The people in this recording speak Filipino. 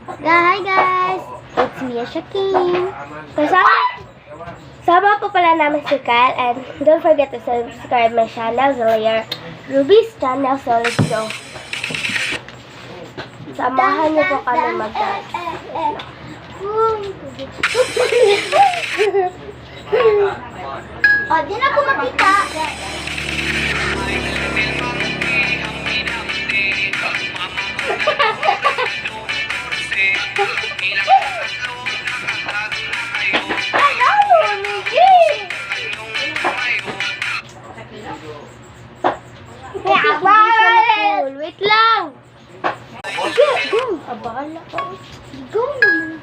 Hi guys! It's me, Shakim. Sama po pala namin si Kyle and don't forget to subscribe my channel, Zalayer Ruby's channel. So let's go. Samahan niyo po kami mag-dance. Oh, di na ako makita. Wait lang! Go! Abala ka. Go naman.